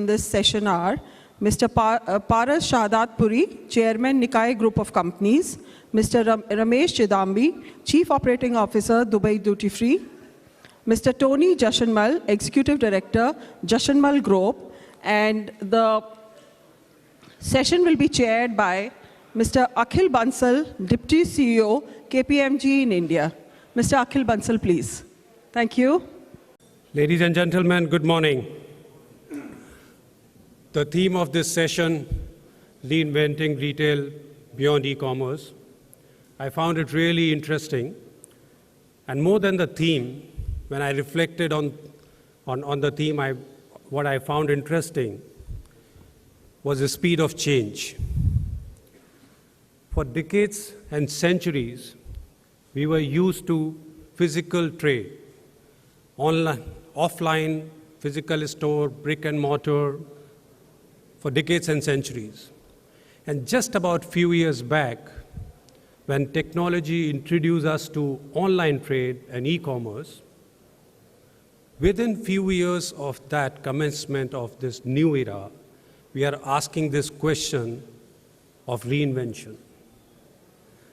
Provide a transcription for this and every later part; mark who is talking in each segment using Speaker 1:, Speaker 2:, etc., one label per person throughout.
Speaker 1: in this session are Mr. Paras Shahadat Puri, Chairman, Nikkei Group of Companies, Mr. Ramesh Chidambi, Chief Operating Officer, Dubai Duty Free, Mr. Tony Jashanmal, Executive Director, Jashanmal Group, and the session will be chaired by Mr. Akhil Bansal, Deputy CEO, KPMG in India. Mr. Akhil Bansal, please. Thank you.
Speaker 2: Ladies and gentlemen, good morning. The theme of this session, Reinventing Retail Beyond E-commerce, I found it really interesting. And more than the theme, when I reflected on the theme, what I found interesting was the speed of change. For decades and centuries, we were used to physical trade, online, offline, physical store, brick and mortar, for decades and centuries. And just about a few years back, when technology introduced us to online trade and e-commerce, within few years of that commencement of this new era, we are asking this question of reinvention.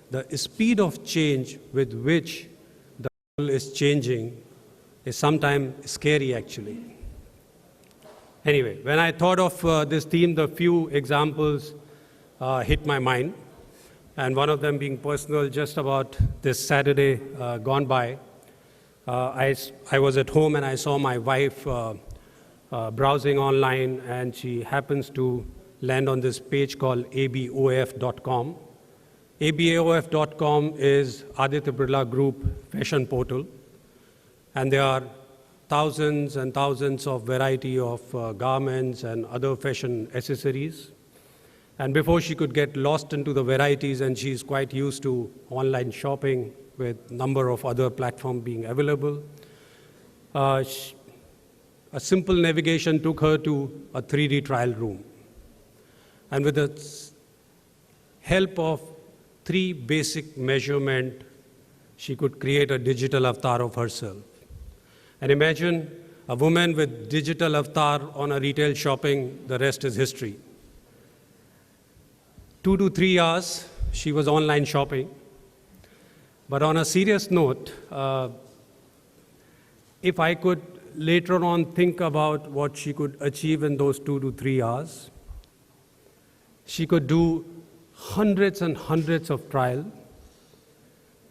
Speaker 2: The speed of change with which the world is changing is sometimes scary, actually. Anyway, when I thought of this theme, the few examples hit my mind, and one of them being personal. Just about this Saturday gone by, I was at home and I saw my wife browsing online, and she happens to land on this page called abof.com. abof.com is Aditya Birla Group fashion portal, and there are thousands and thousands of variety of garments and other fashion accessories. And before she could get lost into the varieties, and she's quite used to online shopping with number of other platforms being available, a simple navigation took her to a 3D trial room. And with the help of 3 basic measurements, she could create a digital avatar of herself. And imagine a woman with digital avatar on a retail shopping, the rest is history. 2 to 3 hours, she was online shopping. But on a serious note, if I could later on think about what she could achieve in those 2 to 3 hours, she could do hundreds and hundreds of trials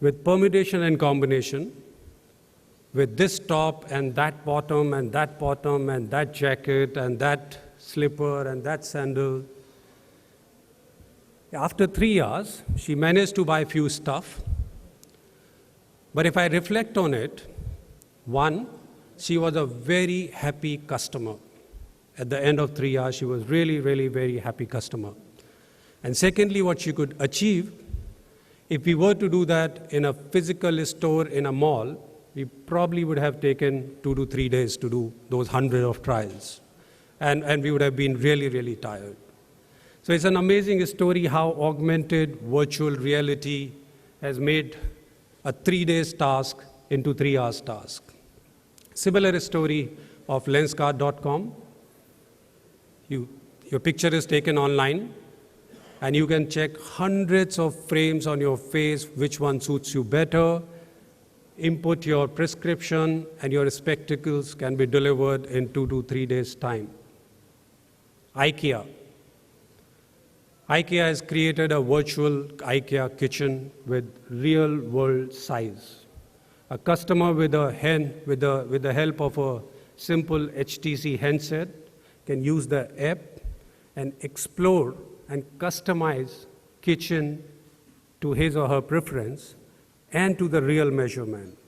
Speaker 2: with permutation and combination, with this top and that bottom and that bottom and that jacket and that slipper and that sandal. After 3 hours, she managed to buy few stuff. But if I reflect on it, one, she was a very happy customer. At the end of 3 hours, she was really, really very happy customer. And secondly, what she could achieve, if we were to do that in a physical store in a mall, we probably would have taken 2 to 3 days to do those hundreds of trials. And we would have been really, really tired. So it's an amazing story how augmented virtual reality has made a 3 days task into 3 hours task. Similar story of Lenskart.com. Your picture is taken online, and you can check hundreds of frames on your face, which one suits you better, input your prescription, and your spectacles can be delivered in 2 to 3 days' time. IKEA. IKEA has created a virtual IKEA kitchen with real-world size. A customer with the help of a simple HTC handset can use the app and explore and customize kitchen to his or her preference and to the real measurement.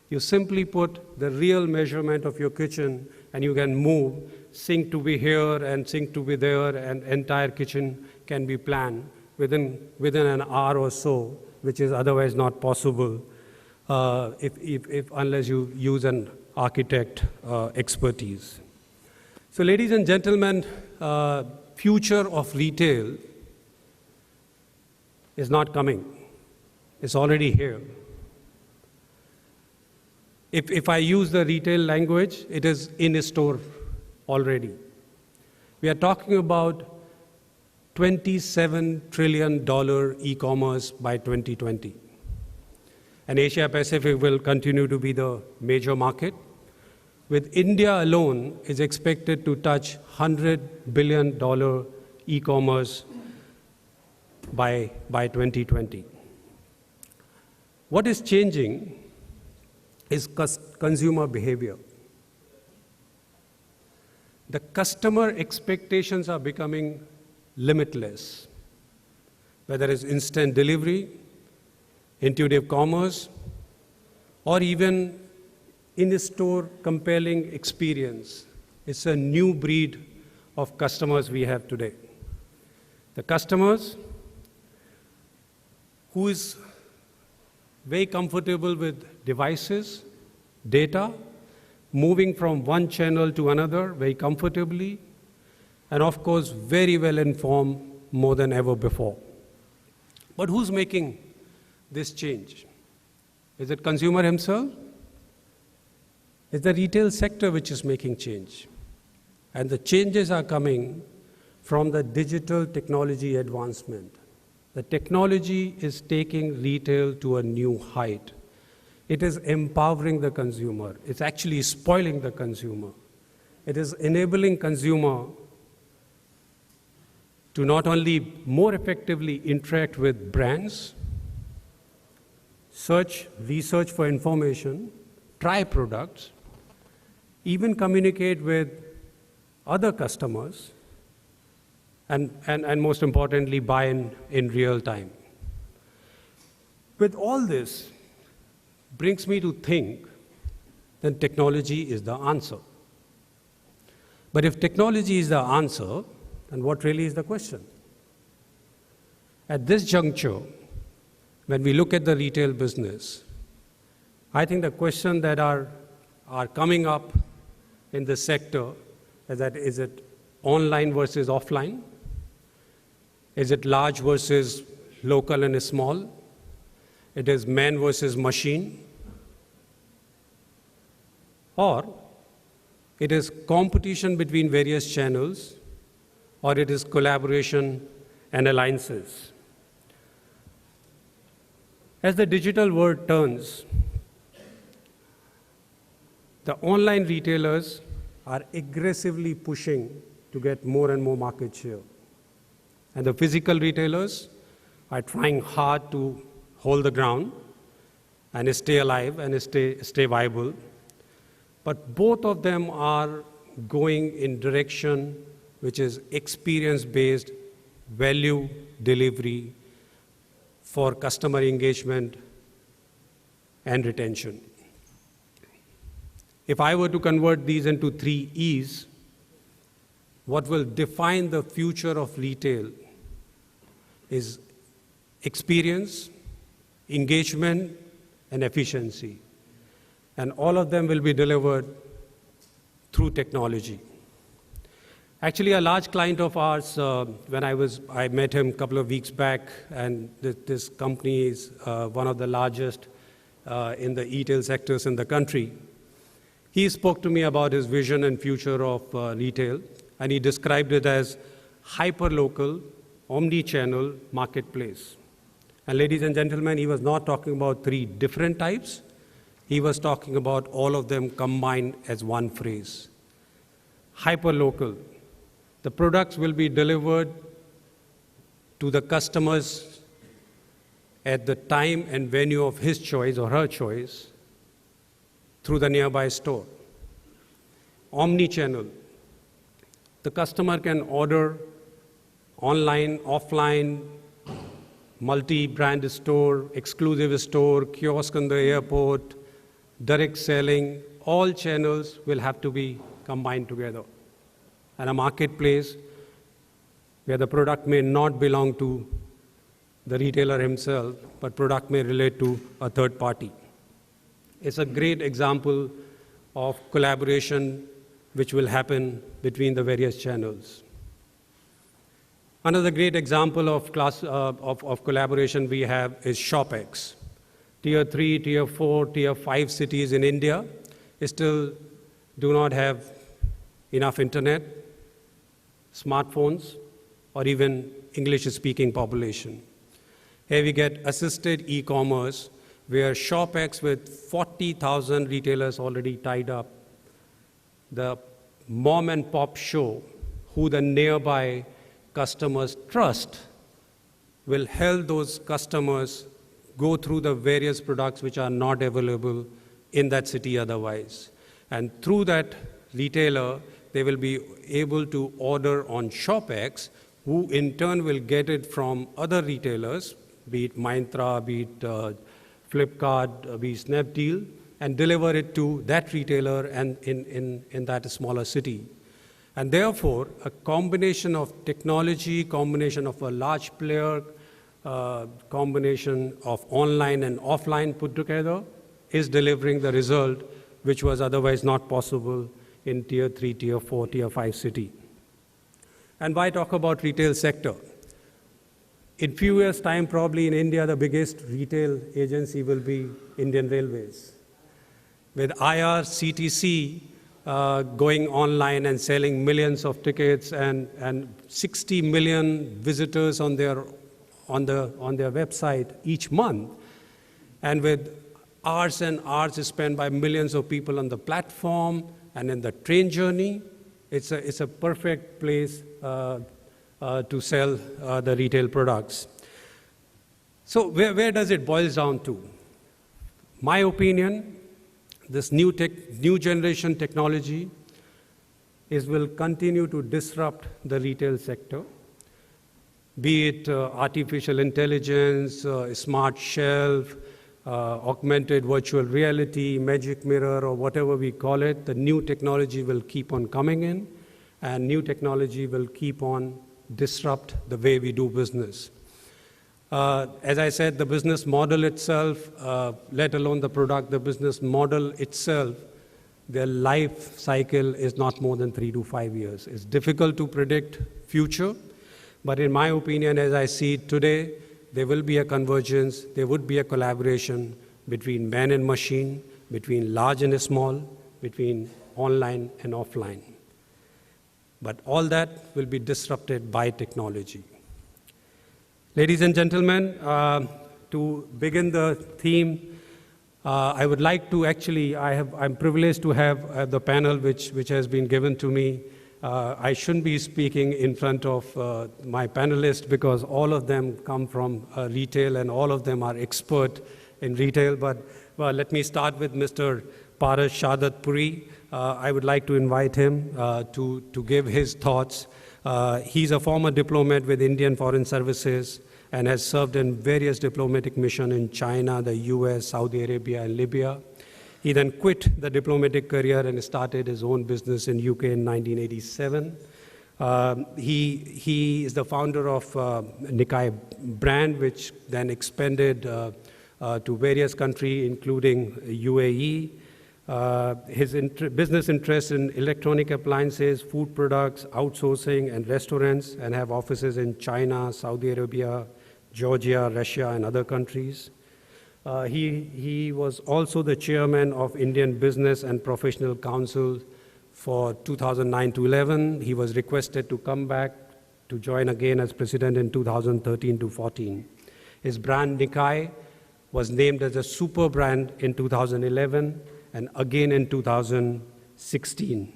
Speaker 2: You simply put the real measurement of your kitchen and you can move, sink to be here and sink to be there, and entire kitchen can be planned within an hour or so, which is otherwise not possible unless you use an architect expertise. So ladies and gentlemen, future of retail is not coming. It's already here. If I use the retail language, it is in a store already. We are talking about $27 trillion e-commerce by 2020. And Asia Pacific will continue to be the major market, with India alone is expected to touch $100 billion e-commerce by 2020. What is changing is consumer behavior. The customer expectations are becoming limitless, whether it's instant delivery, intuitive commerce, or even in-store compelling experience. It's a new breed of customers we have today. The customers who is very comfortable with devices, data, moving from one channel to another very comfortably, and of course, very well informed more than ever before. But who's making this change? Is it consumer himself? It's the retail sector which is making change. And the changes are coming from the digital technology advancement. The technology is taking retail to a new height. It is empowering the consumer. It's actually spoiling the consumer. It is enabling consumer to not only more effectively interact with brands, research for information, try products, even communicate with other customers, and most importantly, buy in real time. With all this, brings me to think that technology is the answer. But if technology is the answer, then what really is the question? At this juncture, when we look at the retail business, I think the question that are coming up in the sector is that, is it online versus offline? Is it large versus local and small? It is man versus machine? Or it is competition between various channels, or it is collaboration and alliances? As the digital world turns, the online retailers are aggressively pushing to get more and more market share. And the physical retailers are trying hard to hold the ground and stay alive and stay viable. But both of them are going in direction which is experience-based value delivery for customer engagement and retention. If I were to convert these into 3 E's, what will define the future of retail is experience, engagement, and efficiency. And all of them will be delivered through technology. Actually, a large client of ours, I met him a couple of weeks back, and this company is one of the largest in the e-tail sectors in the country. He spoke to me about his vision and future of retail, and he described it as hyper-local, omni-channel marketplace. And ladies and gentlemen, he was not talking about 3 different types. He was talking about all of them combined as one phrase. Hyper-local. The products will be delivered to the customers at the time and venue of his choice or her choice through the nearby store. Omni-channel. The customer can order online, offline, multi-brand store, exclusive store, kiosk in the airport, direct selling. All channels will have to be combined together. And a marketplace where the product may not belong to the retailer himself, but product may relate to a third party. It's a great example of collaboration which will happen between the various channels. Another great example of collaboration we have is ShopX. Tier 3, Tier 4, Tier 5 cities in India still do not have enough internet. smartphones, or even English-speaking population. Here we get assisted e-commerce, where ShopX with 40,000 retailers already tied up, the mom and pop show, who the nearby customers trust, will help those customers go through the various products which are not available in that city otherwise. And through that retailer, they will be able to order on ShopX, who in turn will get it from other retailers, be it Myntra, be it Flipkart, be it Snapdeal, and deliver it to that retailer and in that smaller city. And therefore, a combination of technology, combination of a large player, combination of online and offline put together is delivering the result which was otherwise not possible in Tier 3, Tier 4, Tier 5 city. And why talk about retail sector? In few years' time, probably in India, the biggest retail agency will be Indian Railways. With IRCTC going online and selling millions of tickets and 60 million visitors on their website each month, and with hours and hours spent by millions of people on the platform and in the train journey, it's a perfect place to sell the retail products. So where does it boil down to? My opinion, this new generation technology will continue to disrupt the retail sector, be it artificial intelligence, smart shelf, augmented virtual reality, magic mirror, or whatever we call it. The new technology will keep on coming in, and new technology will keep on disrupt the way we do business. As I said, the business model itself, let alone the product, the business model itself, their life cycle is not more than 3 to 5 years. It's difficult to predict future, but in my opinion, as I see it today, there will be a convergence, there would be a collaboration between man and machine, between large and small, between online and offline. But all that will be disrupted by technology. Ladies and gentlemen, to begin the theme, I would like to actually, I'm privileged to have the panel which has been given to me. I shouldn't be speaking in front of my panelists because all of them come from retail and all of them are expert in retail. But let me start with Mr. Paras Shahadat Puri. I would like to invite him to give his thoughts. He's a former diplomat with Indian Foreign Services and has served in various diplomatic missions in China, the US, Saudi Arabia, and Libya. He then quit the diplomatic career and started his own business in UK in 1987. He is the founder of Nikkei brand, which then expanded to various countries, including UAE. His business interests in electronic appliances, food products, outsourcing, and restaurants, and have offices in China, Saudi Arabia, Georgia, Russia, and other countries. He was also the chairman of Indian Business and Professional Council for 2009 to 11. He was requested to come back to join again as president in 2013 to 14. His brand Nikkei was named as a super brand in 2011 and again in 2016.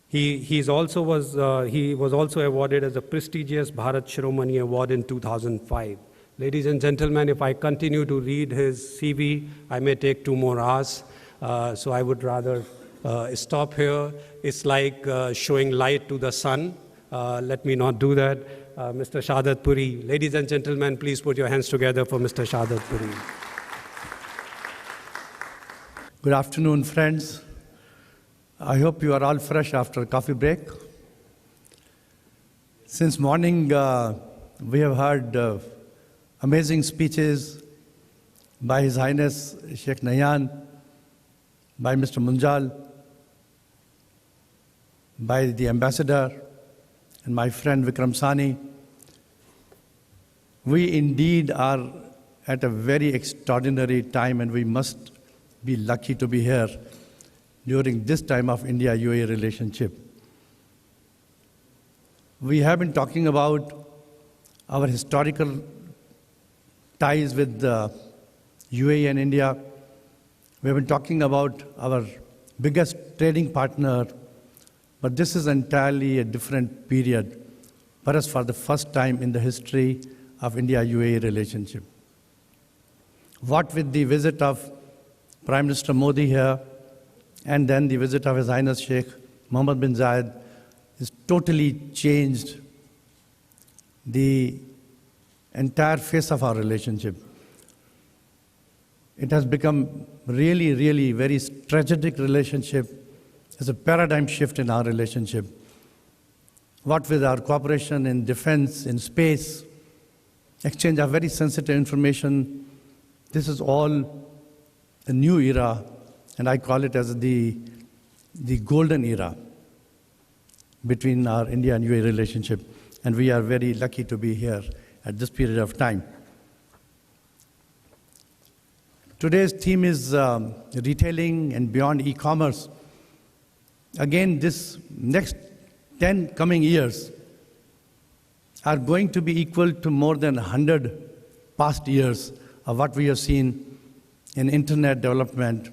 Speaker 2: He was also awarded as a prestigious Bharat Shiromani Award in 2005. Ladies and gentlemen, if I continue to read his CV, I may take 2 more hours. So I would rather stop here. It's like showing light to the sun. Let me not do that. Mr. Shahadat Puri. Ladies and gentlemen, please put your hands together for Mr. Shahadat Puri.
Speaker 3: Good afternoon, friends. I hope you are all fresh after a coffee break. Since morning, we have heard amazing speeches by His Highness Sheikh Nahyan, by Mr. Munjal, by the ambassador, and my friend Vikram Sani. We indeed are at a very extraordinary time, and we must be lucky to be here during this time of India-UAE relationship. we have been talking about our historical ties with the UAE and India. We have been talking about our biggest trading partner, but this is entirely a different period for us for the first time in the history of India-UAE relationship. What with the visit of Prime Minister Modi here, and then the visit of His Highness Sheikh Mohammed bin Zayed, has totally changed the entire face of our relationship. It has become really, really very strategic relationship. It's a paradigm shift in our relationship. What with our cooperation in defense, in space, exchange of very sensitive information, this is all a new era, and I call it as the golden era between our India and UAE relationship, and we are very lucky to be here at this period of time. Today's theme is retailing and beyond e-commerce. Again, this next 10 coming years are going to be equal to more than 100 past years of what we have seen in internet development,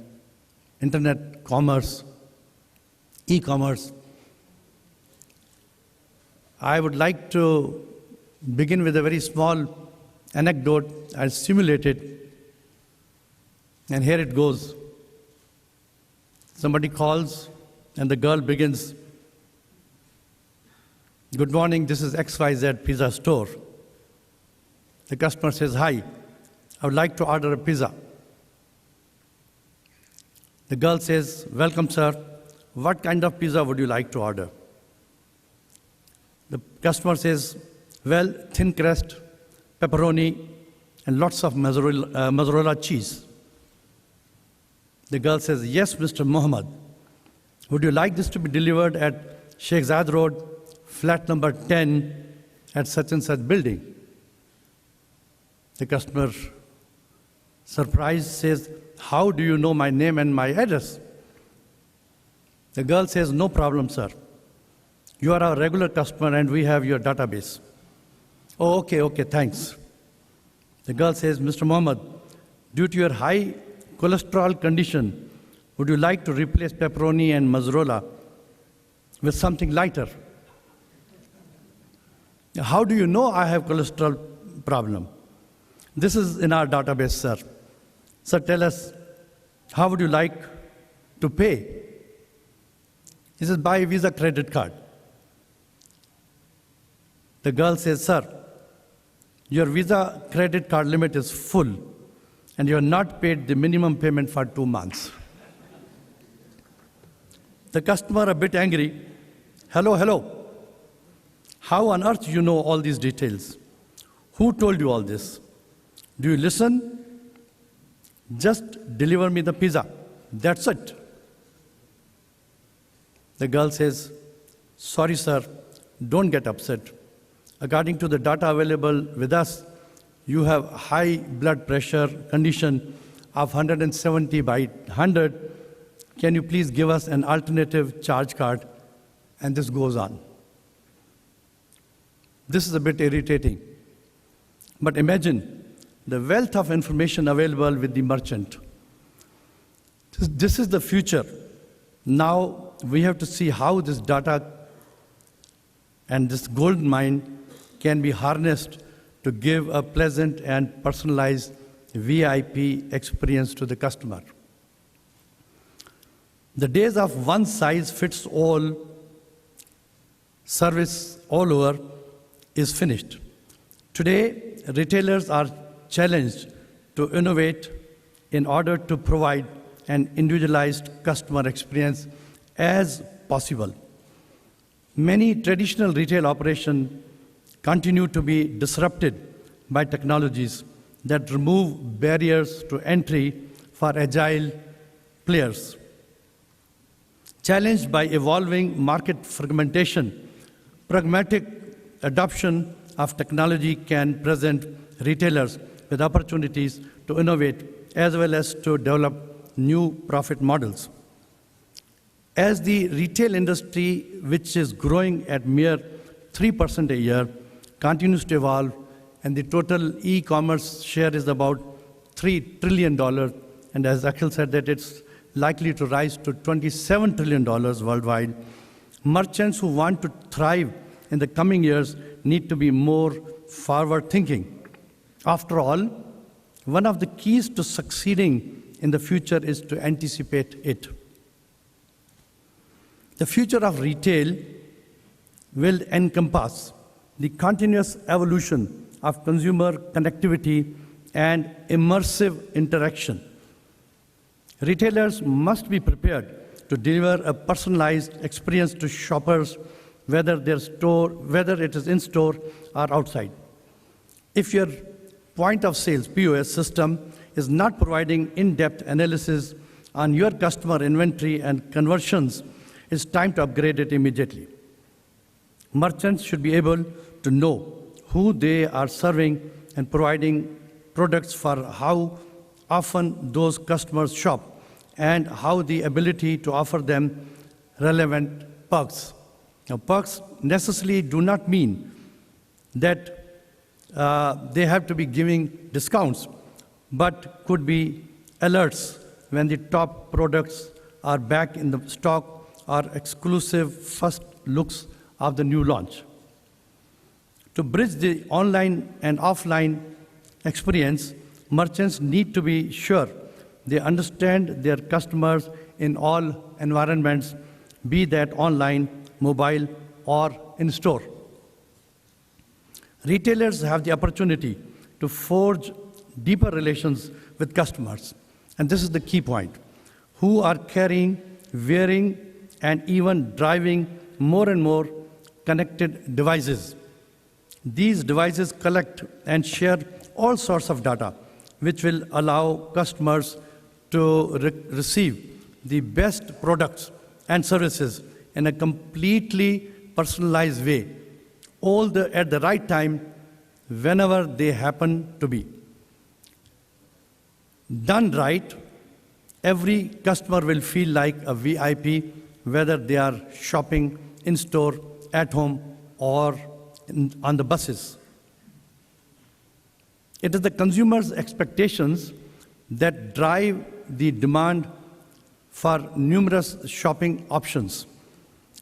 Speaker 3: internet commerce, e-commerce. I would like to begin with a very small anecdote. I'll simulate it. And here it goes. Somebody calls, and the girl begins, "Good morning, this is XYZ Pizza Store." The customer says, "Hi, I would like to order a pizza." The girl says, "Welcome, sir. What kind of pizza would you like to order?" The customer says, "Well, thin crust, pepperoni, and lots of mozzarella cheese." The girl says, "Yes, Mr. Mohammed. Would you like this to be delivered at Sheikh Zayed Road, flat number 10 at such and such building?" The customer, surprised, says, "How do you know my name and my address?" The girl says, "No problem, sir. You are our regular customer and we have your database." "Oh, okay, thanks." The girl says, "Mr. Mohammed, due to your high cholesterol condition, would you like to replace pepperoni and mozzarella with something lighter?" "How do you know I have cholesterol problem?" "This is in our database, sir." "Sir, tell us, how would you like to pay?" He says, "By Visa credit card." The girl says, "Sir, your Visa credit card limit is full, and you have not paid the minimum payment for 2 months. The customer, a bit angry, Hello. How on earth do you know all these details? Who told you all this? Do you listen? Just deliver me the pizza. That's it." The girl says, "Sorry, sir, don't get upset. According to the data available with us, you have high blood pressure condition of 170/100. Can you please give us an alternative charge card?" And this goes on. This is a bit irritating. But imagine the wealth of information available with the merchant. This is the future. Now we have to see how this data and this gold mine can be harnessed to give a pleasant and personalized VIP experience to the customer. The days of one-size-fits-all service all over is finished. Today, retailers are challenged to innovate in order to provide an individualized customer experience as possible. Many traditional retail operations continue to be disrupted by technologies that remove barriers to entry for agile players. Challenged by evolving market fragmentation, pragmatic adoption of technology can present retailers with opportunities to innovate as well as to develop new profit models. As the retail industry, which is growing at mere 3% a year, continues to evolve, and the total e-commerce share is about $3 trillion. And as Akhil said, that it's likely to rise to $27 trillion worldwide. Merchants who want to thrive in the coming years need to be more forward-thinking. After all, one of the keys to succeeding in the future is to anticipate it. The future of retail will encompass the continuous evolution of consumer connectivity and immersive interaction. Retailers must be prepared to deliver a personalized experience to shoppers, whether it is in store or outside. If your point of sales POS system is not providing in-depth analysis on your customer inventory and conversions, it's time to upgrade it immediately. Merchants should be able to know who they are serving and providing products for how often those customers shop and how the ability to offer them relevant perks. Now, perks necessarily do not mean that they have to be giving discounts, but could be alerts when the top products are back in the stock or exclusive first looks of the new launch. To bridge the online and offline experience, merchants need to be sure they understand their customers in all environments, be that online, mobile, or in store. Retailers have the opportunity to forge deeper relations with customers, and this is the key point, who are carrying, wearing, and even driving more and more connected devices. These devices collect and share all sorts of data, which will allow customers to receive the best products and services in a completely personalized way, at the right time, whenever they happen to be. Done right, every customer will feel like a VIP, whether they are shopping in store, at home, or on the buses. It is the consumer's expectations that drive the demand for numerous shopping options,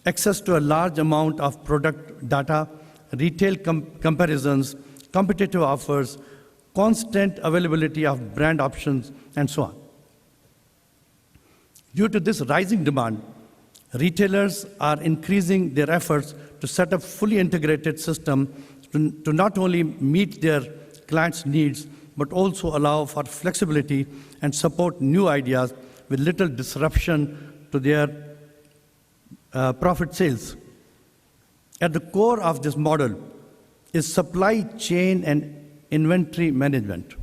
Speaker 3: access to a large amount of product data, retail comparisons, competitive offers, constant availability of brand options, and so on. Due to this rising demand, retailers are increasing their efforts to set up fully integrated systems to not only meet their clients' needs, but also allow for flexibility and support new ideas with little disruption to their profit sales. At the core of this model is supply chain and inventory management.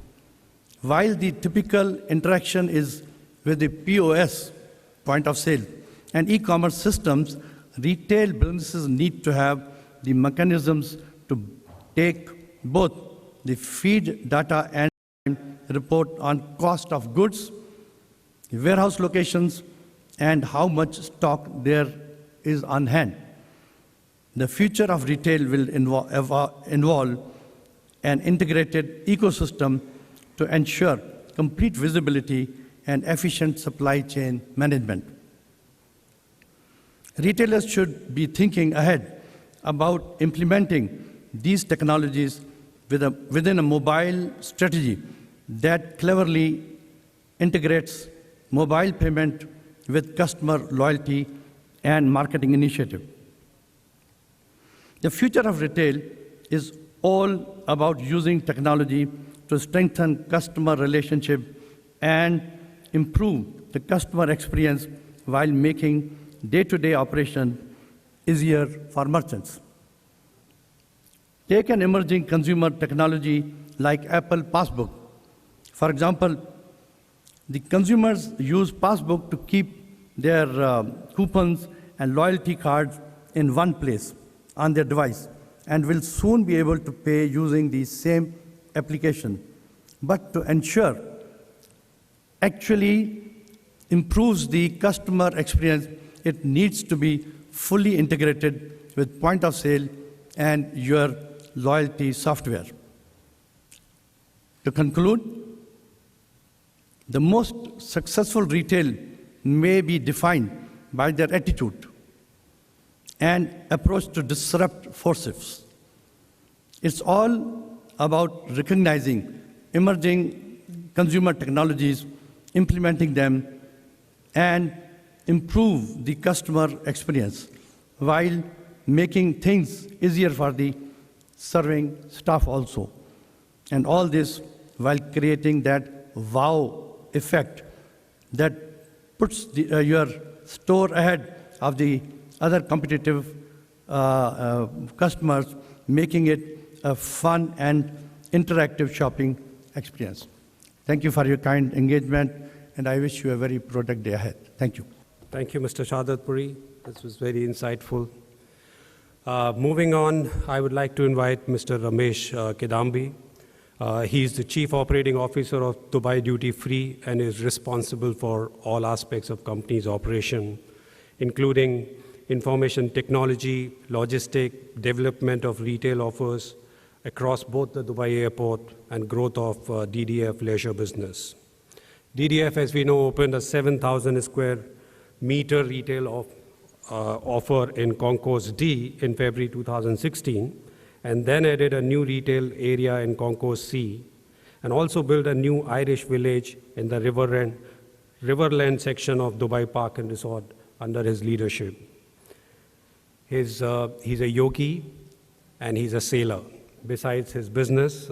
Speaker 3: While the typical interaction is with the POS, point of sale, and e-commerce systems, retail businesses need to have the mechanisms to take both the feed data and report on cost of goods, warehouse locations, and how much stock there is on hand. The future of retail will involve an integrated ecosystem to ensure complete visibility and efficient supply chain management. Retailers should be thinking ahead about implementing these technologies within a mobile strategy that cleverly integrates mobile payment with customer loyalty and marketing initiative. The future of retail is all about using technology to strengthen customer relationship and improve the customer experience while making day-to-day operation easier for merchants. Take an emerging consumer technology like Apple Passbook. For example, the consumers use Passbook to keep their coupons and loyalty cards in one place on their device and will soon be able to pay using the same application. But to ensure actually improves the customer experience, it needs to be fully integrated with point of sale and your loyalty software. To conclude, the most successful retail may be defined by their attitude and approach to disrupt forces. It's all about recognizing emerging consumer technologies, implementing them, and improve the customer experience while making things easier for the serving staff also. And all this while creating that wow effect that puts your store ahead of the other competitive customers, making it a fun and interactive shopping experience. Thank you for your kind engagement, and I wish you a very productive day ahead. Thank you.
Speaker 2: Thank you, Mr. Shahdat Puri. This was very insightful. Moving on, I would like to invite Mr. Ramesh Kedambi. He is the Chief Operating Officer of Dubai Duty Free and is responsible for all aspects of company's operation, including information technology, logistic, development of retail offers across both the Dubai airport and growth of DDF leisure business. DDF, as we know, opened a 7,000 square meter retail offer in Concourse D in February 2016, and then added a new retail area in Concourse C, and also built a new Irish village in the Riverland section of Dubai Park and Resort under his leadership. He's a yogi and he's a sailor. Besides his business,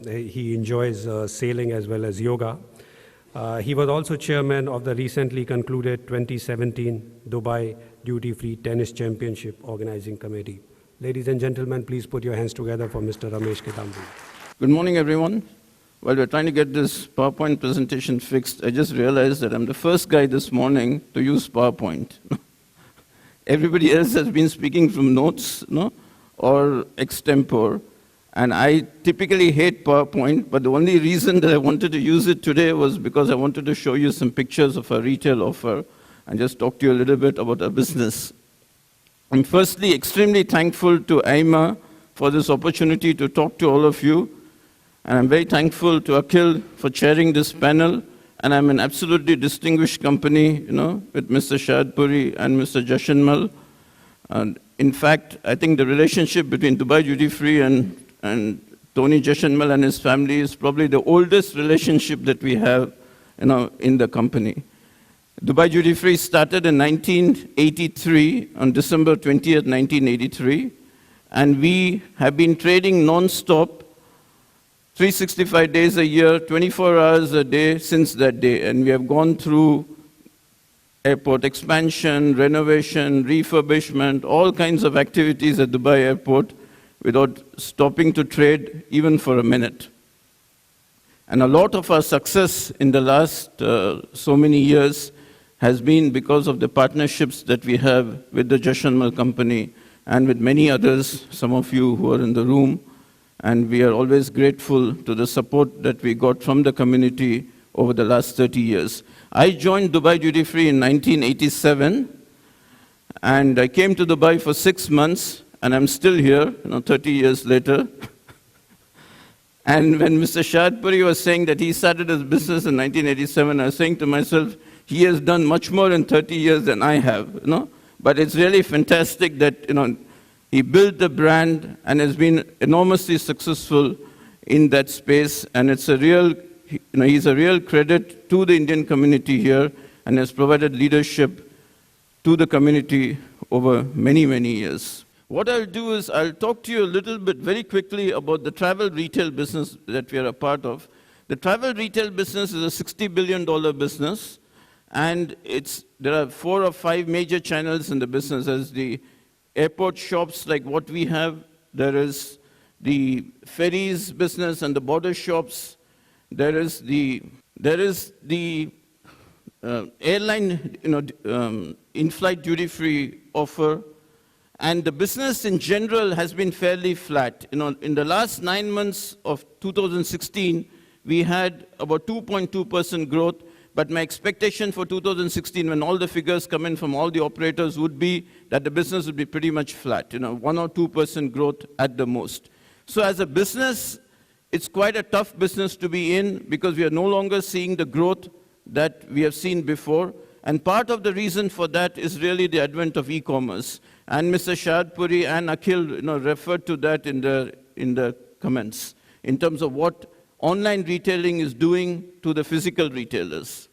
Speaker 2: he enjoys sailing as well as yoga. He was also chairman of the recently concluded 2017 Dubai Duty Free Tennis Championship Organizing Committee. Ladies and gentlemen, please put your hands together for Mr. Ramesh Kedambi.
Speaker 4: Good morning, everyone. While we're trying to get this PowerPoint presentation fixed, I just realized that I'm the first guy this morning to use PowerPoint. Everybody else has been speaking from notes, or extempore. And I typically hate PowerPoint, but the only reason that I wanted to use it today was because I wanted to show you some pictures of our retail offer and just talk to you a little bit about our business. I'm firstly extremely thankful to AIMA for this opportunity to talk to all of you. And I'm very thankful to Akhil for chairing this panel. And I'm an absolutely distinguished company, with Mr. Shahdat Puri and Mr. Jashanmal. And in fact, I think the relationship between Dubai Duty Free and Tony Jashanmal and his family is probably the oldest relationship that we have, in the company. Dubai Duty Free started in 1983, on December 20th, 1983, and we have been trading non-stop, 365 days a year, 24 hours a day since that day, and we have gone through airport expansion, renovation, refurbishment, all kinds of activities at Dubai Airport, without stopping to trade even for a minute. And a lot of our success in the last so many years has been because of the partnerships that we have with the Jashanmal company and with many others, some of you who are in the room. And we are always grateful to the support that we got from the community over the last 30 years. I joined Dubai Duty Free in 1987, and I came to Dubai for 6 months, and I'm still here, 30 years later. And when Mr. Shahdat Puri was saying that he started his business in 1987, I was saying to myself, he has done much more in 30 years than I have, But it's really fantastic that, he built the brand and has been enormously successful in that space. And it's a real, he's a real credit to the Indian community here and has provided leadership to the community over many, many years. What I'll do is I'll talk to you a little bit very quickly about the travel retail business that we are a part of. The travel retail business is a $60 billion business, and there are 4 or 5 major channels in the business. There's the airport shops like what we have. There is the ferries business and the border shops. There is the airline, in-flight duty-free offer. And the business in general has been fairly flat. In the last 9 months of 2016, we had about 2.2% growth, But my expectation for 2016, when all the figures come in from all the operators, would be that the business would be pretty much flat, 1 or 2% growth at the most. So as a business, it's quite a tough business to be in because we are no longer seeing the growth that we have seen before. And part of the reason for that is really the advent of e-commerce. And Mr. Shahad Puri and Akhil referred to that in the comments, in terms of what online retailing is doing to the physical retailers.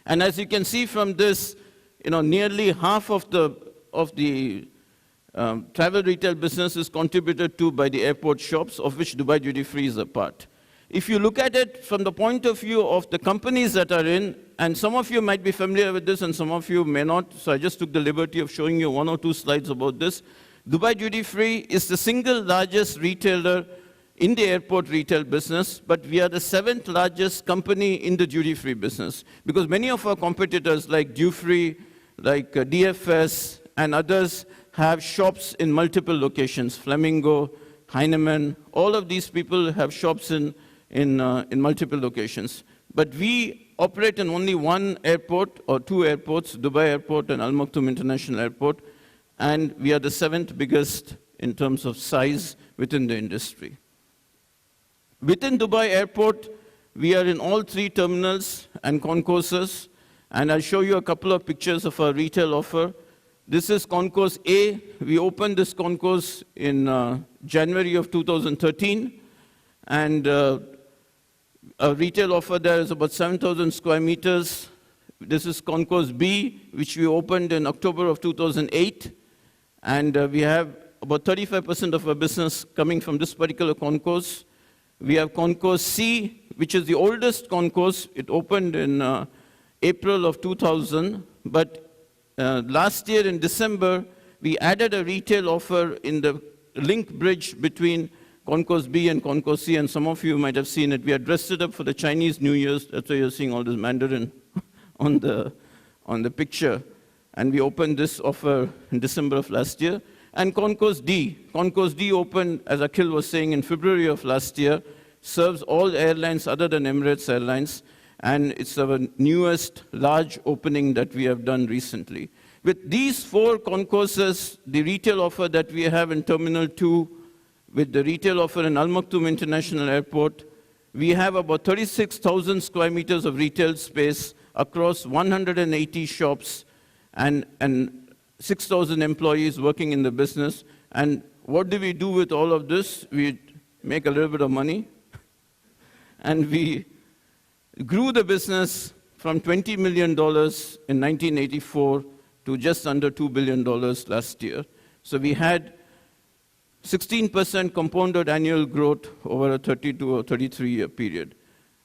Speaker 4: And as you can see from this, nearly half of the travel retail business is contributed to by the airport shops, of which Dubai Duty Free is a part. If you look at it from the point of view of the companies that are in, and some of you might be familiar with this and some of you may not, so I just took the liberty of showing you 1 or 2 slides about this. Dubai Duty Free is the single largest retailer in the airport retail business, but we are the 7th largest company in the duty-free business. Because many of our competitors like Dufree, like DFS, and others have shops in multiple locations. Flamingo, Heinemann, all of these people have shops in multiple locations. But we operate in only 1 airport or 2 airports, Dubai Airport and Al Maktoum International Airport, and we are the 7th biggest in terms of size within the industry. Within Dubai Airport, we are in all 3 terminals and concourses, and I'll show you a couple of pictures of our retail offer. This is Concourse A. We opened this concourse in January of 2013, and our retail offer there is about 7,000 square meters. This is Concourse B, which we opened in October of 2008, and we have about 35% of our business coming from this particular concourse. We have Concourse C, which is the oldest concourse. It opened in April of 2000, but last year in December, we added a retail offer in the link bridge between Concourse B and Concourse C, and some of you might have seen it. We had dressed it up for the Chinese New Year's. That's why you're seeing all this Mandarin on the picture. And we opened this offer in December of last year. And Concourse D. Concourse D opened, as Akhil was saying, in February of last year, serves all airlines other than Emirates Airlines, and it's our newest large opening that we have done recently. With these 4 concourses, the retail offer that we have in Terminal 2, with the retail offer in Al Maktoum International Airport, we have about 36,000 square meters of retail space across 180 shops and 6,000 employees working in the business. And what do we do with all of this? We make a little bit of money. And we grew the business from $20 million in 1984 to just under $2 billion last year. So we had 16% compounded annual growth over a 32 or 33-year period.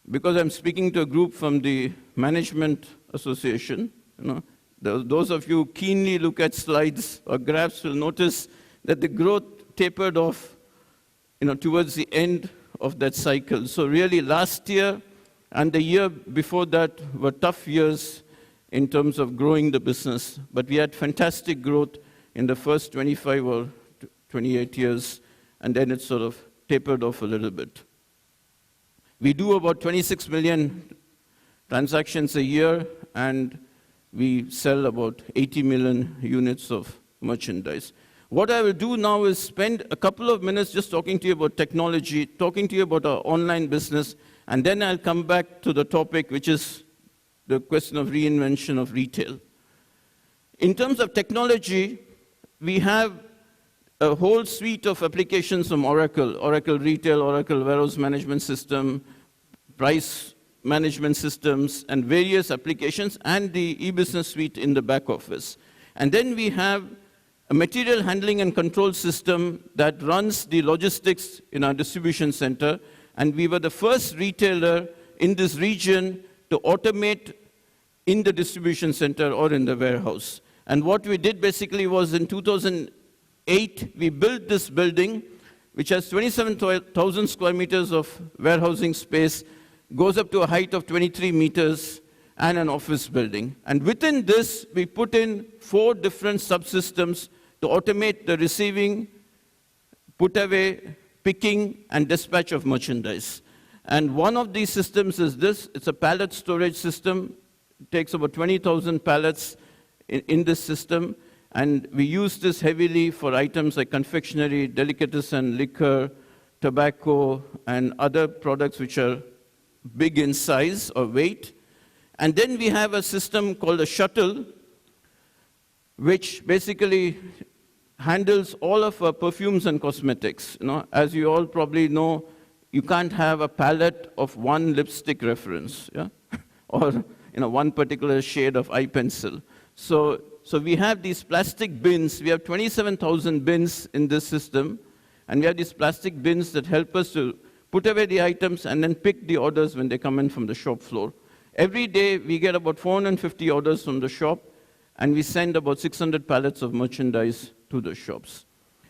Speaker 4: Because I'm speaking to a group from the Management Association, those of you who keenly look at slides or graphs will notice that the growth tapered off towards the end of that cycle. So really last year and the year before that were tough years in terms of growing the business. But we had fantastic growth in the first 25 or 28 years, and then it sort of tapered off a little bit. We do about 26 million transactions a year, and we sell about 80 million units of merchandise. What I will do now is spend a couple of minutes just talking to you about technology, talking to you about our online business, and then I'll come back to the topic, which is the question of reinvention of retail. In terms of technology, we have a whole suite of applications from Oracle, Oracle Retail, Oracle Warehouse Management System, Price Management Systems, and various applications, and the e-business suite in the back office. And then we have a material handling and control system that runs the logistics in our distribution center, and we were the first retailer in this region to automate in the distribution center or in the warehouse. And what we did basically was in 2008, we built this building, which has 27,000 square meters of warehousing space, goes up to a height of 23 meters, and an office building. And within this, we put in 4 different subsystems to automate the receiving, put away, picking, and dispatch of merchandise. And one of these systems is this. It's a pallet storage system. It takes about 20,000 pallets in this system. And we use this heavily for items like confectionery, delicatessen, liquor, tobacco, and other products which are big in size or weight. And then we have a system called a shuttle, which basically handles all of our perfumes and cosmetics. As you all probably know, you can't have a palette of one lipstick reference, yeah? or one particular shade of eye pencil. So we have these plastic bins. We have 27,000 bins in this system, and we have these plastic bins that help us to put away the items and then pick the orders when they come in from the shop floor. Every day, we get about 450 orders from the shop, and we send about 600 pallets of merchandise to the shops.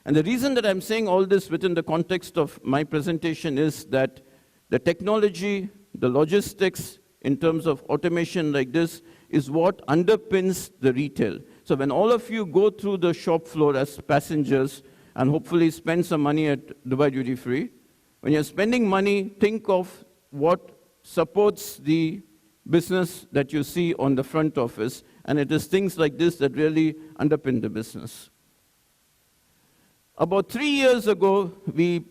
Speaker 4: And the reason that I'm saying all this within the context of my presentation is that the technology, the logistics, in terms of automation like this, is what underpins the retail. So when all of you go through the shop floor as passengers and hopefully spend some money at Dubai Duty Free, when you're spending money, think of what supports the business that you see on the front office, and it is things like this that really underpin the business. About 3 years ago, we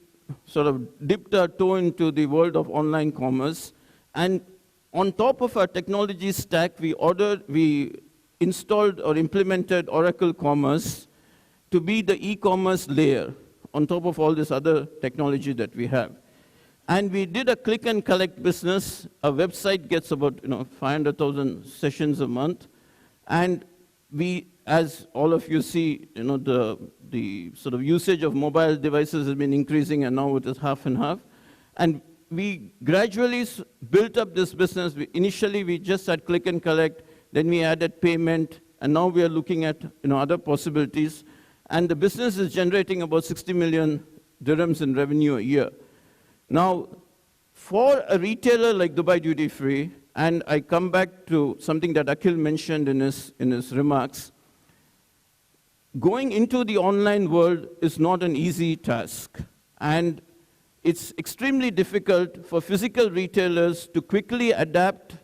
Speaker 4: sort of dipped our toe into the world of online commerce, and on top of our technology stack, we installed or implemented Oracle Commerce to be the e-commerce layer on top of all this other technology that we have. And we did a click and collect business. Our website gets about 500,000 sessions a month. And we, as all of you see, the sort of usage of mobile devices has been increasing, and now it is half and half. And we gradually built up this business. Initially, we just had click and collect. Then we added payment. And now we are looking at other possibilities. And the business is generating about 60 million dirhams in revenue a year. Now, for a retailer like Dubai Duty Free, and I come back to something that Akhil mentioned in his remarks, going into the online world is not an easy task. And it's extremely difficult for physical retailers to quickly adapt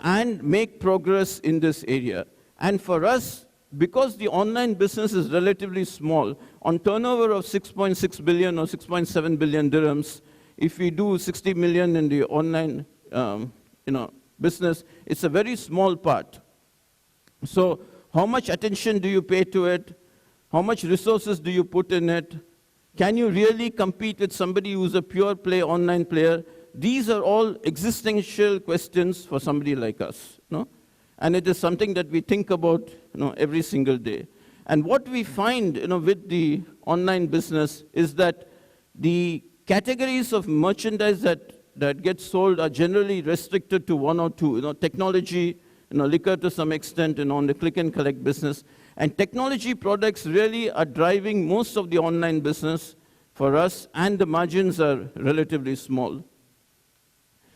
Speaker 4: and make progress in this area. And for us, because the online business is relatively small, on turnover of 6.6 billion or 6.7 billion dirhams, if we do 60 million in the online business, it's a very small part. So how much attention do you pay to it? How much resources do you put in it? Can you really compete with somebody who's a pure play online player? These are all existential questions for somebody like us. And it is something that we think about every single day. And what we find with the online business is that the categories of merchandise that get sold are generally restricted to one or two. Technology, liquor to some extent, on the click and collect business. And technology products really are driving most of the online business for us, and the margins are relatively small.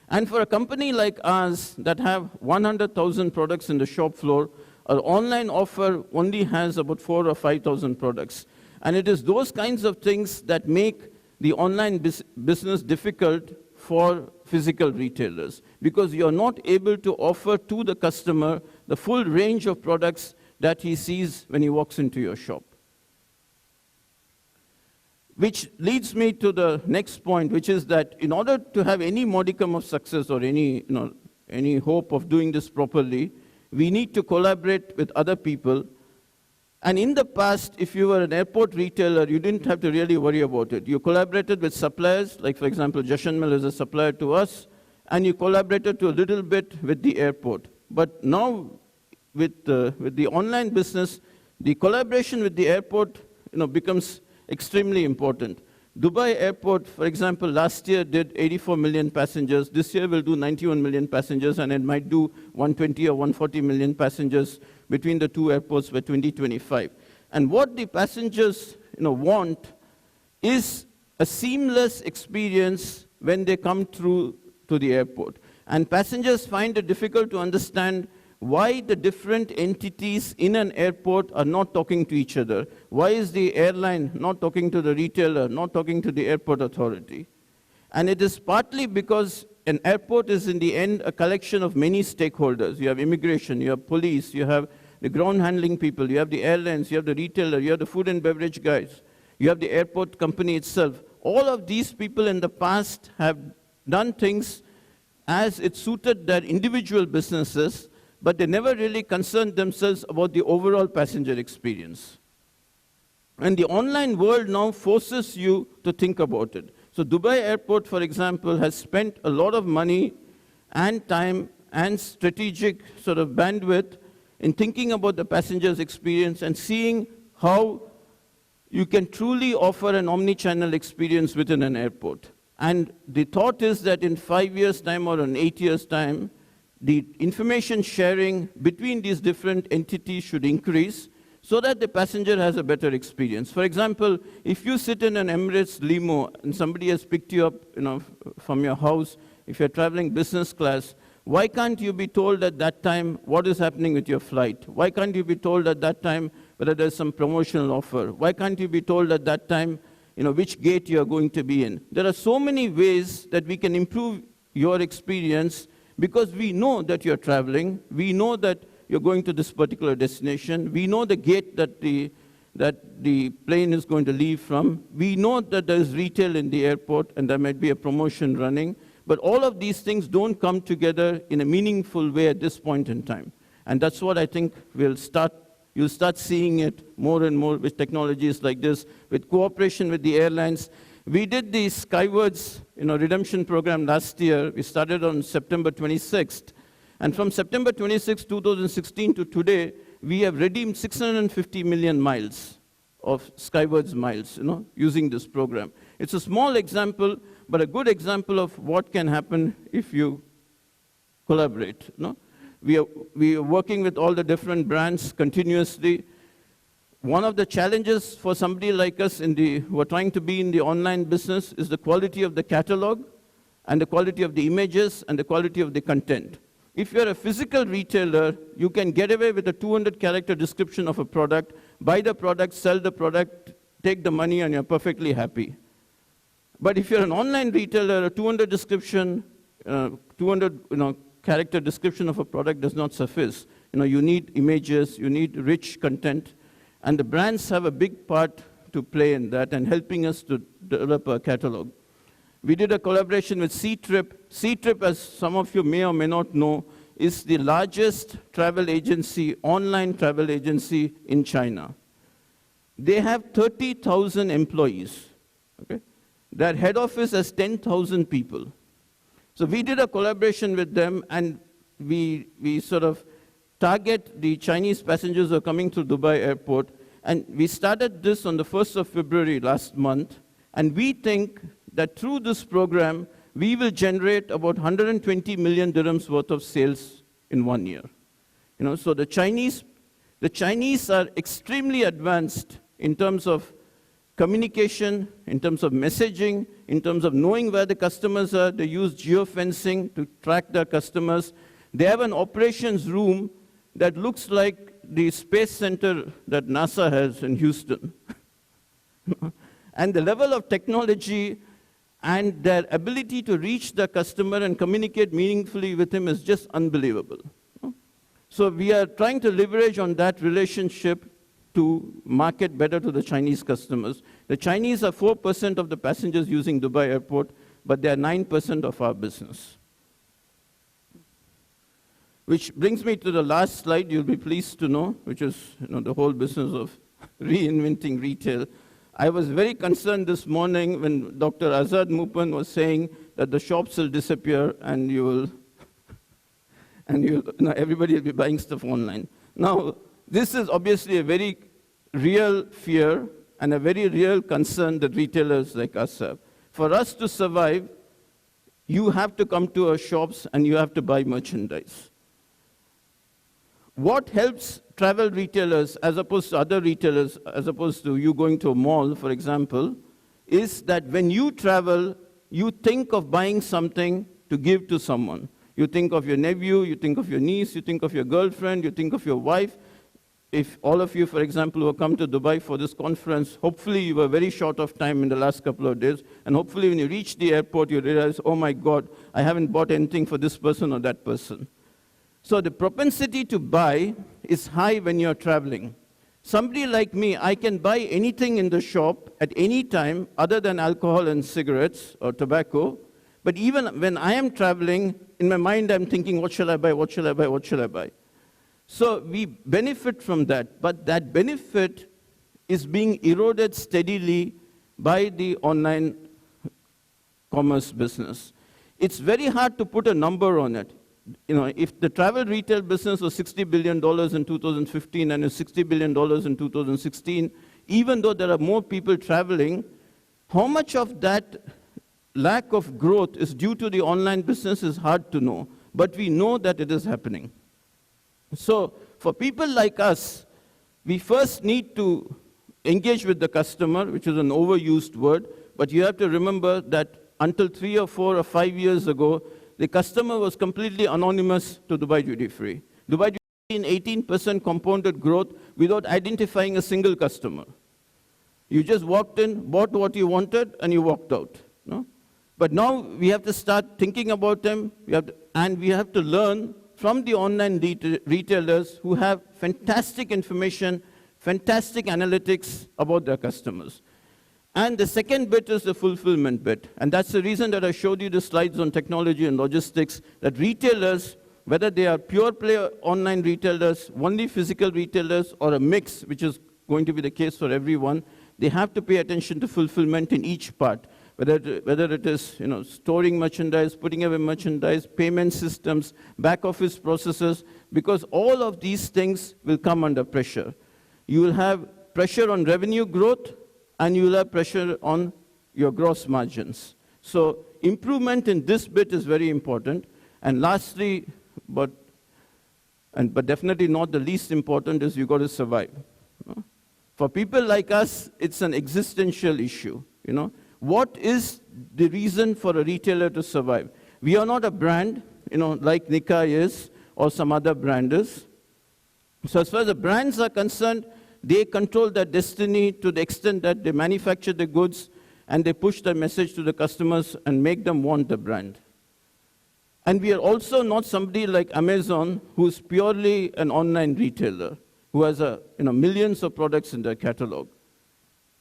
Speaker 4: And for a company like ours that have 100,000 products in the shop floor, our online offer only has about 4,000 or 5,000 products. And it is those kinds of things that make the online business difficult for physical retailers, because you're not able to offer to the customer the full range of products that he sees when he walks into your shop. Which leads me to the next point, which is that in order to have any modicum of success or any hope of doing this properly, we need to collaborate with other people. And in the past, if you were an airport retailer, you didn't have to really worry about it. You collaborated with suppliers, like for example, Jashan Mill is a supplier to us, and you collaborated to a little bit with the airport. But now, with the online business, the collaboration with the airport becomes extremely important. Dubai Airport, for example, last year did 84 million passengers. This year will do 91 million passengers, and it might do 120 or 140 million passengers between the two airports by 2025. And what the passengers want is a seamless experience when they come through to the airport. And passengers find it difficult to understand why the different entities in an airport are not talking to each other. Why is the airline not talking to the retailer, not talking to the airport authority? And it is partly because an airport is in the end a collection of many stakeholders. You have immigration, you have police, you have the ground handling people, you have the airlines, you have the retailer, you have the food and beverage guys, you have the airport company itself. All of these people in the past have done things as it suited their individual businesses, but they never really concerned themselves about the overall passenger experience. And the online world now forces you to think about it. So Dubai Airport, for example, has spent a lot of money and time and strategic sort of bandwidth in thinking about the passenger's experience and seeing how you can truly offer an omni-channel experience within an airport. And the thought is that in 5 years' time or in 8 years' time, the information sharing between these different entities should increase so that the passenger has a better experience. For example, if you sit in an Emirates limo and somebody has picked you up, from your house, if you're traveling business class, why can't you be told at that time what is happening with your flight? Why can't you be told at that time whether there's some promotional offer? Why can't you be told at that time, which gate you're going to be in? There are so many ways that we can improve your experience because we know that you're traveling, we know that you're going to this particular destination, we know the gate that the plane is going to leave from, we know that there's retail in the airport and there might be a promotion running, but all of these things don't come together in a meaningful way at this point in time. And that's what I think you'll start seeing it more and more with technologies like this, with cooperation with the airlines. We did the Skywards redemption program last year. We started on September 26th. And from September 26, 2016 to today, we have redeemed 650 million miles of Skywards miles, using this program. It's a small example, but a good example of what can happen if you collaborate. We are working with all the different brands continuously. One of the challenges for somebody like us who are trying to be in the online business is the quality of the catalog and the quality of the images and the quality of the content. If you're a physical retailer, you can get away with a 200-character description of a product, buy the product, sell the product, take the money, and you're perfectly happy. But if you're an online retailer, a 200 description, 200 character description of a product does not suffice. You need images, you need rich content, and the brands have a big part to play in that and helping us to develop a catalog. We did a collaboration with Ctrip. Ctrip, as some of you may or may not know, is the largest travel agency, online travel agency in China. They have 30,000 employees. Okay? Their head office has 10,000 people. So we did a collaboration with them, and we sort of target the Chinese passengers who are coming to Dubai Airport. And we started this on the 1st of February last month. And we think that through this program, we will generate about 120 million dirhams worth of sales in 1 year. So the Chinese are extremely advanced in terms of communication, in terms of messaging, in terms of knowing where the customers are. They use geofencing to track their customers. They have an operations room that looks like the space center that NASA has in Houston. And the level of technology and their ability to reach the customer and communicate meaningfully with him is just unbelievable. So we are trying to leverage on that relationship to market better to the Chinese customers. The Chinese are 4% of the passengers using Dubai Airport, but they are 9% of our business. Which brings me to the last slide you'll be pleased to know, which is the whole business of reinventing retail. I was very concerned this morning when Dr. Azad Mupan was saying that the shops will disappear and everybody will be buying stuff online. Now, this is obviously a very real fear and a very real concern that retailers like us have. For us to survive, you have to come to our shops and you have to buy merchandise. What helps travel retailers as opposed to other retailers, as opposed to you going to a mall, for example, is that when you travel, you think of buying something to give to someone. You think of your nephew, you think of your niece, you think of your girlfriend, you think of your wife. if all of you, for example, who have come to Dubai for this conference, hopefully you were very short of time in the last couple of days, and hopefully when you reach the airport, you realize, oh my God, I haven't bought anything for this person or that person. So the propensity to buy is high when you're traveling. Somebody like me, I can buy anything in the shop at any time other than alcohol and cigarettes or tobacco. But even when I am traveling, in my mind I'm thinking, what shall I buy, what shall I buy, what shall I buy? So we benefit from that, but that benefit is being eroded steadily by the online commerce business. It's very hard to put a number on it. You know, if the travel retail business was $60 billion in 2015 and is $60 billion in 2016, even though there are more people traveling, how much of that lack of growth is due to the online business is hard to know, but we know that it is happening. So for people like us, we first need to engage with the customer, which is an overused word, but you have to remember that until 3 or 4 or 5 years ago, the customer was completely anonymous to Dubai Duty Free. Dubai Duty Free in 18% compounded growth without identifying a single customer. You just walked in, bought what you wanted, and you walked out. No? But now we have to start thinking about them, and we have to learn from the online retailers who have fantastic information, fantastic analytics about their customers. And the second bit is the fulfillment bit. And that's the reason that I showed you the slides on technology and logistics, that retailers, whether they are pure play online retailers, only physical retailers, or a mix, which is going to be the case for everyone, they have to pay attention to fulfillment in each part. Whether it is storing merchandise, putting away merchandise, payment systems, back office processes, because all of these things will come under pressure. You will have pressure on revenue growth, and you will have pressure on your gross margins. So improvement in this bit is very important. And lastly, but definitely not the least important, is you've got to survive. For people like us, it's an existential issue. What is the reason for a retailer to survive? We are not a brand, like Nika is, or some other brand is. So as far as the brands are concerned, they control their destiny to the extent that they manufacture the goods and they push their message to the customers and make them want the brand. And we are also not somebody like Amazon, who's purely an online retailer, who has millions of products in their catalog.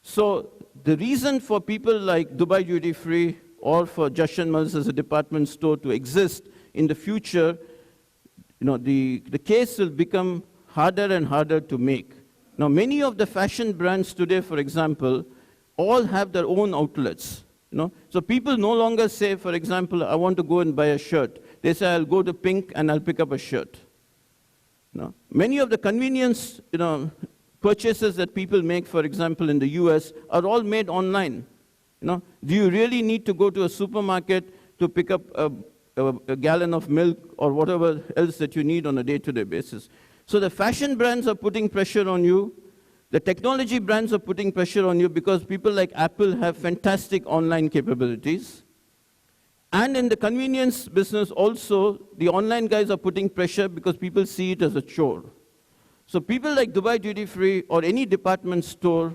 Speaker 4: So the reason for people like Dubai Duty Free or for Just & Mills as a department store to exist in the future, the case will become harder and harder to make. Now, many of the fashion brands today, for example, all have their own outlets. So people no longer say, for example, I want to go and buy a shirt. They say, I'll go to Pink and I'll pick up a shirt. Many of the convenience purchases that people make, for example, in the US, are all made online. Do you really need to go to a supermarket to pick up a gallon of milk or whatever else that you need on a day-to-day basis? So the fashion brands are putting pressure on you. The technology brands are putting pressure on you because people like Apple have fantastic online capabilities. And in the convenience business also, the online guys are putting pressure because people see it as a chore. So people like Dubai Duty Free or any department store,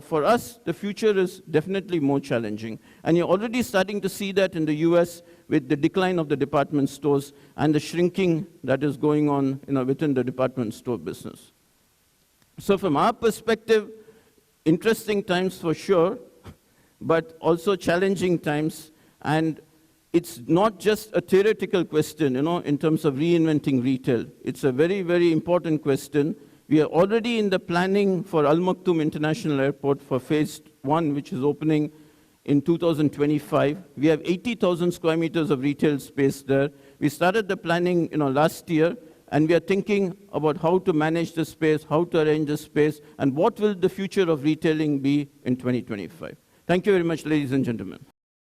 Speaker 4: for us, the future is definitely more challenging. And you're already starting to see that in the US with the decline of the department stores and the shrinking that is going on within the department store business. So from our perspective, interesting times for sure, but also challenging times. And it's not just a theoretical question, in terms of reinventing retail. It's a very, very important question. We are already in the planning for Al Maktoum International Airport for phase 1, which is opening in 2025. We have 80,000 square meters of retail space there. We started the planning last year, and we are thinking about how to manage the space, how to arrange the space, and what will the future of retailing be in 2025. Thank you very much, ladies and gentlemen.